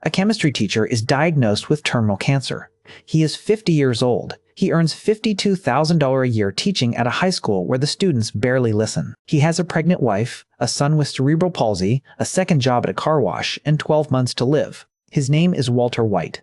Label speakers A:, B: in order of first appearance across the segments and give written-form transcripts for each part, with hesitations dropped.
A: A chemistry teacher is diagnosed with terminal cancer. He is 50 years old. He earns $52,000 a year teaching at a high school where the students barely listen. He has a pregnant wife, a son with cerebral palsy, a second job at a car wash, and 12 months to live. His name is Walter White.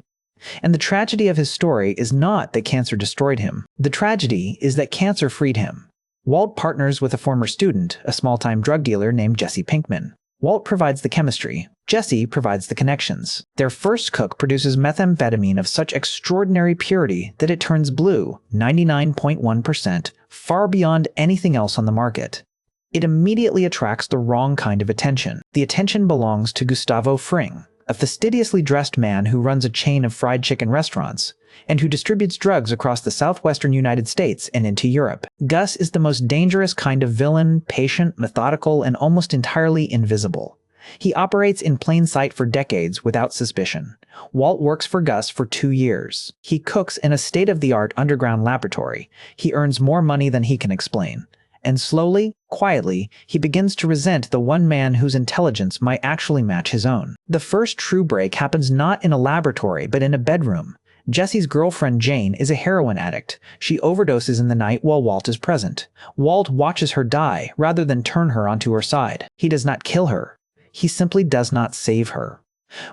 A: And the tragedy of his story is not that cancer destroyed him. The tragedy is that cancer freed him. Walt partners with a former student, a small-time drug dealer named Jesse Pinkman. Walt provides the chemistry. Jesse provides the connections. Their first cook produces methamphetamine of such extraordinary purity that it turns blue, 99.1%, far beyond anything else on the market. It immediately attracts the wrong kind of attention. The attention belongs to Gustavo Fring, a fastidiously dressed man who runs a chain of fried chicken restaurants, and who distributes drugs across the southwestern United States and into Europe. Gus is the most dangerous kind of villain, patient, methodical, and almost entirely invisible. He operates in plain sight for decades without suspicion. Walt works for Gus for 2 years. He cooks in a state-of-the-art underground laboratory. He earns more money than he can explain. And slowly, quietly, he begins to resent the one man whose intelligence might actually match his own. The first true break happens not in a laboratory, but in a bedroom. Jesse's girlfriend Jane is a heroin addict. She overdoses in the night while Walt is present. Walt watches her die rather than turn her onto her side. He does not kill her. He simply does not save her.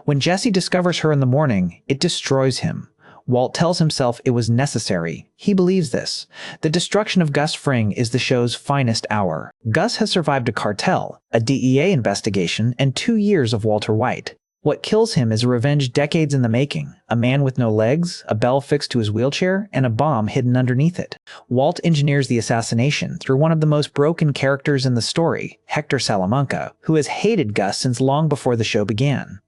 A: When Jesse discovers her in the morning, it destroys him. Walt tells himself it was necessary. He believes this. The destruction of Gus Fring is the show's finest hour. Gus has survived a cartel, a DEA investigation, and 2 years of Walter White. What kills him is a revenge decades in the making, a man with no legs, a bell fixed to his wheelchair, and a bomb hidden underneath it. Walt engineers the assassination through one of the most broken characters in the story, Hector Salamanca, who has hated Gus since long before the show began.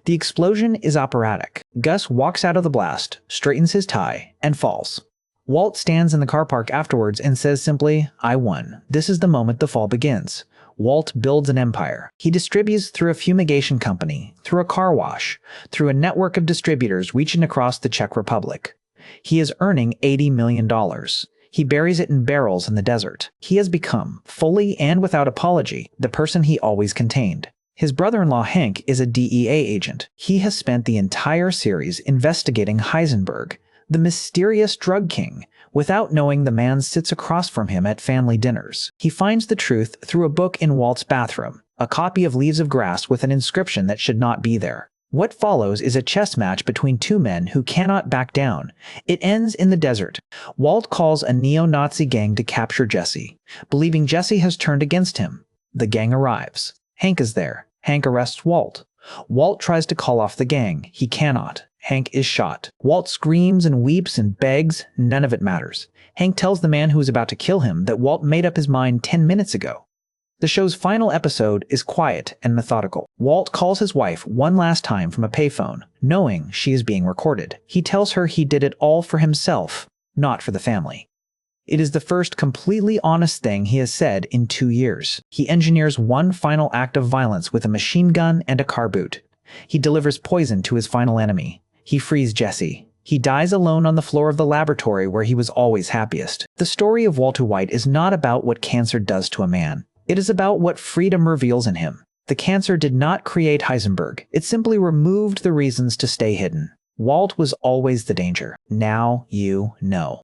A: The explosion is operatic. Gus walks out of the blast, straightens his tie, and falls. Walt stands in the car park afterwards and says simply, "I won. This is the moment the fall begins." Walt builds an empire. He distributes through a fumigation company, through a car wash, through a network of distributors reaching across the Czech Republic. He is earning $80 million. He buries it in barrels in the desert. He has become, fully and without apology, the person he always contained. His brother-in-law Hank is a DEA agent. He has spent the entire series investigating Heisenberg, the mysterious drug king, without knowing the man sits across from him at family dinners. He finds the truth through a book in Walt's bathroom, a copy of Leaves of Grass with an inscription that should not be there. What follows is a chess match between two men who cannot back down. It ends in the desert. Walt calls a neo-Nazi gang to capture Jesse, believing Jesse has turned against him. The gang arrives. Hank is there. Hank arrests Walt. Walt tries to call off the gang. He cannot. Hank is shot. Walt screams and weeps and begs. None of it matters. Hank tells the man who is about to kill him that Walt made up his mind 10 minutes ago. The show's final episode is quiet and methodical. Walt calls his wife one last time from a payphone, knowing she is being recorded. He tells her he did it all for himself, not for the family. It is the first completely honest thing he has said in 2 years. He engineers one final act of violence with a machine gun and a car boot. He delivers poison to his final enemy. He frees Jesse. He dies alone on the floor of the laboratory where he was always happiest. The story of Walter White is not about what cancer does to a man. It is about what freedom reveals in him. The cancer did not create Heisenberg. It simply removed the reasons to stay hidden. Walt was always the danger. Now you know.